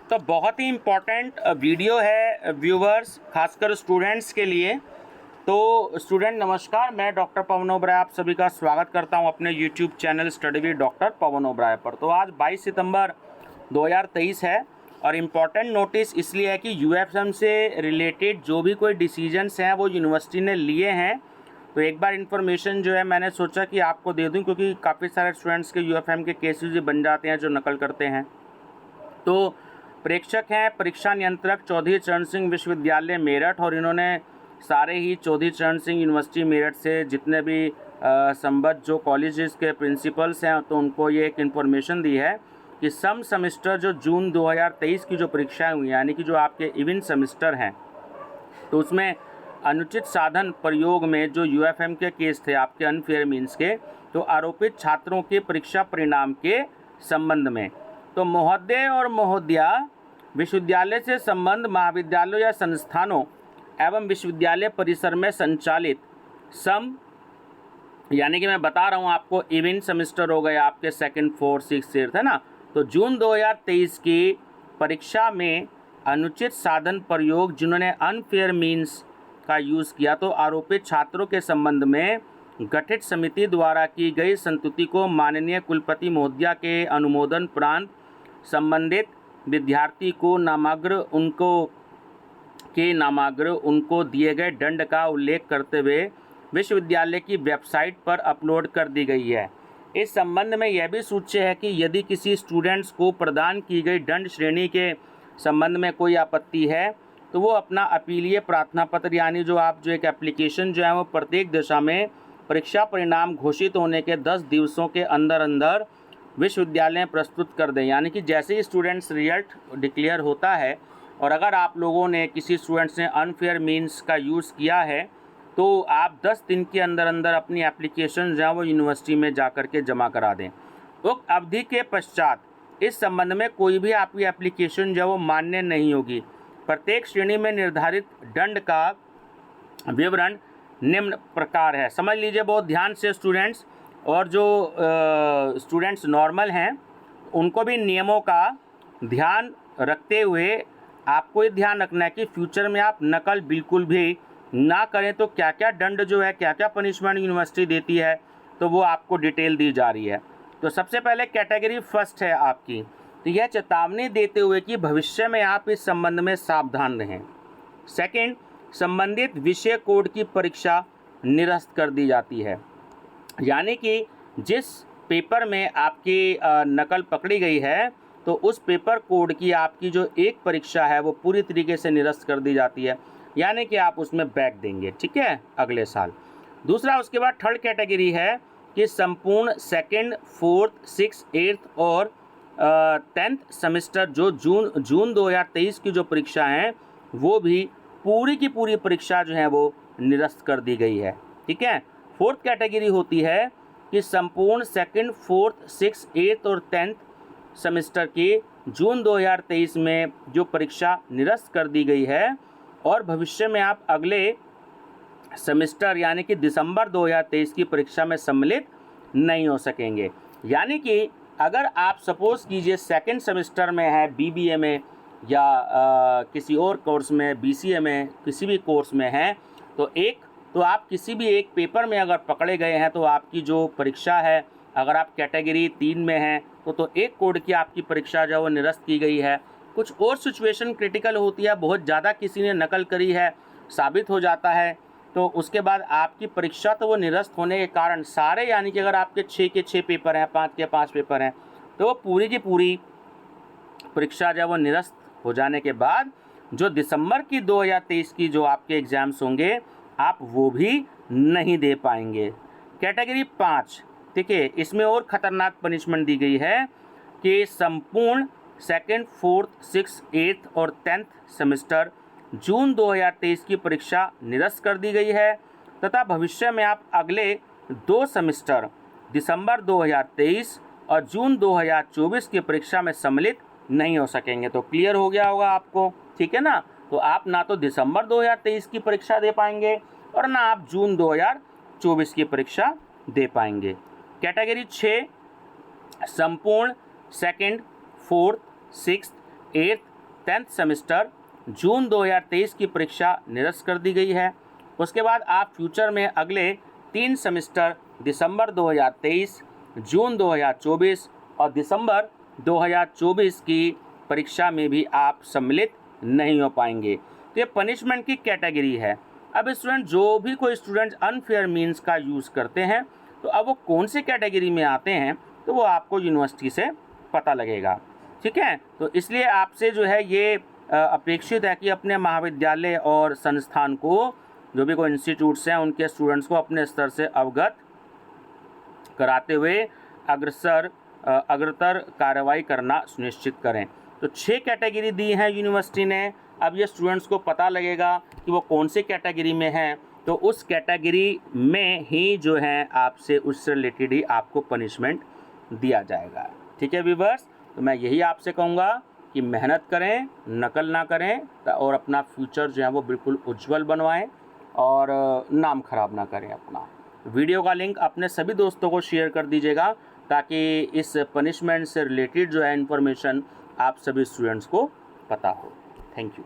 तो बहुत ही important video है व्यूवर्स, खासकर स्टूडेंट्स के लिए। तो स्टूडेंट नमस्कार, मैं डॉक्टर पवन ओबराय आप सभी का स्वागत करता हूं अपने YouTube channel study with doctor Pawan Oberoi पर। तो आज 22 सितंबर 2023 है और इम्पॉर्टेंट नोटिस इसलिए है कि यूएफएम से रिलेटेड जो भी कोई डिसीजंस हैं वो यूनिवर्सिटी ने लिए हैं। तो एक बार इन्फॉर्मेशन जो है मैंने सोचा कि आपको दे दूं, क्योंकि काफ़ी सारे स्टूडेंट्स के यूएफएम के केसेस भी बन जाते हैं जो नकल करते हैं। तो प्रेक्षक हैं परीक्षा नियंत्रक चौधरी चरण सिंह विश्वविद्यालय मेरठ, और इन्होंने सारे ही चौधरी चरण सिंह यूनिवर्सिटी मेरठ से जितने भी संबद्ध जो कॉलेजेस के प्रिंसिपल्स हैं तो उनको ये एक इन्फॉर्मेशन दी है कि सम सेमेस्टर जो जून 2023 की जो परीक्षाएं हुई, यानी कि जो आपके इवेंट सेमेस्टर हैं, तो उसमें अनुचित साधन प्रयोग में जो यूएफएम के केस थे आपके अनफेयर मीन्स के, तो आरोपित छात्रों के परीक्षा परिणाम के संबंध में तो महोदय और महोदया विश्वविद्यालय से संबंध महाविद्यालयों या संस्थानों एवं विश्वविद्यालय परिसर में संचालित सम, यानी कि मैं बता रहा हूँ आपको इवेंट सेमेस्टर हो गए आपके सेकंड, फोर्थ, सिक्स, एट्थ, है ना। तो जून 2023 की परीक्षा में अनुचित साधन प्रयोग जिन्होंने अनफेयर मीन्स का यूज़ किया, तो आरोपित छात्रों के संबंध में गठित समिति द्वारा की गई संस्तुति को माननीय कुलपति महोदया के अनुमोदन उपरांत संबंधित विद्यार्थी को नामाग्र उनको दिए गए दंड का उल्लेख करते हुए विश्वविद्यालय की वेबसाइट पर अपलोड कर दी गई है। इस संबंध में यह भी सूच्य है कि यदि किसी स्टूडेंट्स को प्रदान की गई दंड श्रेणी के संबंध में कोई आपत्ति है तो वो अपना अपीलीय प्रार्थना पत्र, यानी जो आप जो एक एप्लीकेशन जो है वो प्रत्येक दिशा में परीक्षा परिणाम घोषित होने के 10 दिवसों के अंदर अंदर विश्वविद्यालय प्रस्तुत कर दें। यानी कि जैसे ही स्टूडेंट्स रिजल्ट डिक्लेयर होता है और अगर आप लोगों ने किसी स्टूडेंट्स ने अनफेयर मीन्स का यूज़ किया है तो आप 10 दिन के अंदर अंदर अपनी एप्लीकेशन जो है वो यूनिवर्सिटी में जा कर के जमा करा दें। उक्त अवधि के पश्चात इस संबंध में कोई भी आपकी एप्लीकेशन जो है वो मान्य नहीं होगी। प्रत्येक श्रेणी में निर्धारित दंड का विवरण निम्न प्रकार है। समझ लीजिए बहुत ध्यान से स्टूडेंट्स, और जो स्टूडेंट्स नॉर्मल हैं उनको भी नियमों का ध्यान रखते हुए आपको ये ध्यान रखना है कि फ्यूचर में आप नकल बिल्कुल भी ना करें। तो क्या क्या दंड जो है, क्या क्या पनिशमेंट यूनिवर्सिटी देती है, तो वो आपको डिटेल दी जा रही है। तो सबसे पहले कैटेगरी फर्स्ट है आपकी, तो यह चेतावनी देते हुए कि भविष्य में आप इस संबंध में सावधान रहें। सेकंड, संबंधित विषय कोड की परीक्षा निरस्त कर दी जाती है, यानी कि जिस पेपर में आपकी नकल पकड़ी गई है तो उस पेपर कोड की आपकी जो एक परीक्षा है वो पूरी तरीके से निरस्त कर दी जाती है, यानी कि आप उसमें बैक देंगे, ठीक है, अगले साल। दूसरा, उसके बाद थर्ड कैटेगरी है कि संपूर्ण सेकंड, फोर्थ, सिक्स, एट्थ और 10th सेमेस्टर जो जून 2023 की जो परीक्षा हैं वो भी पूरी की पूरी परीक्षा जो है वो निरस्त कर दी गई है, ठीक है। फोर्थ कैटेगरी होती है कि संपूर्ण सेकंड, फोर्थ, सिक्स, एट्थ और 10th सेमेस्टर की जून 2023 में जो परीक्षा निरस्त कर दी गई है और भविष्य में आप अगले सेमेस्टर यानी कि दिसंबर 2023 की परीक्षा में सम्मिलित नहीं हो सकेंगे। यानी कि अगर आप सपोज कीजिए सेकंड सेमेस्टर में है बीबीए में या किसी और कोर्स में, बीसीए में, किसी भी कोर्स में है, तो आप किसी भी एक पेपर में अगर पकड़े गए हैं तो आपकी जो परीक्षा है, अगर आप कैटेगरी 3 में हैं तो एक कोड की आपकी परीक्षा जो है वो निरस्त की गई है। कुछ और सिचुएशन क्रिटिकल होती है, बहुत ज़्यादा किसी ने नकल करी है, साबित हो जाता है, तो उसके बाद आपकी परीक्षा तो वो निरस्त होने के कारण सारे, यानी कि अगर आपके 6 के 6 पेपर हैं, 5 के 5 पेपर हैं, तो वो पूरी की पूरी परीक्षा जो है वो निरस्त हो जाने के बाद जो दिसंबर की 2023 की जो आपके एग्ज़ाम्स होंगे आप वो भी नहीं दे पाएंगे। कैटेगरी 5, ठीक है, इसमें और ख़तरनाक पनिशमेंट दी गई है कि संपूर्ण सेकंड, फोर्थ, सिक्स, एट्थ और 10th सेमेस्टर जून 2023 की परीक्षा निरस्त कर दी गई है तथा भविष्य में आप अगले 2 सेमेस्टर दिसंबर 2023 और जून 2024 की परीक्षा में सम्मिलित नहीं हो सकेंगे। तो क्लियर हो गया होगा आपको, ठीक है ना। तो आप ना तो दिसंबर 2023 की परीक्षा दे पाएंगे और ना आप जून 2024 की परीक्षा दे पाएंगे। कैटेगरी 6, संपूर्ण second, fourth, sixth, eighth 10th semester जून 2023 की परीक्षा निरस्त कर दी गई है। उसके बाद आप फ्यूचर में अगले 3 सेमेस्टर दिसंबर 2023, जून 2024 और दिसंबर 2024 की परीक्षा में भी आप सम्मिलित नहीं हो पाएंगे। तो ये पनिशमेंट की कैटेगरी है। अब स्टूडेंट जो भी कोई स्टूडेंट अनफेयर मीन्स का यूज़ करते हैं तो अब वो कौन सी कैटेगरी में आते हैं तो वो आपको यूनिवर्सिटी से पता लगेगा, ठीक है। तो इसलिए आपसे जो है ये अपेक्षित है कि अपने महाविद्यालय और संस्थान को, जो भी कोई इंस्टीट्यूट्स हैं, उनके स्टूडेंट्स को अपने स्तर से अवगत कराते हुए अग्रतर कार्रवाई करना सुनिश्चित करें। तो 6 कैटेगरी दी हैं यूनिवर्सिटी ने। अब ये स्टूडेंट्स को पता लगेगा कि वो कौन सी कैटेगरी में हैं, तो उस कैटेगरी में ही जो है आपसे उससे रिलेटेड ही आपको पनिशमेंट दिया जाएगा, ठीक है व्यूअर्स। तो मैं यही आपसे कहूँगा कि मेहनत करें, नकल ना करें और अपना फ्यूचर जो है वो बिल्कुल उज्जवल बनवाएं और नाम खराब ना करें अपना। वीडियो का लिंक अपने सभी दोस्तों को शेयर कर दीजिएगा ताकि इस पनिशमेंट से रिलेटेड जो है इन्फॉर्मेशन आप सभी स्टूडेंट्स को पता हो। Thank you.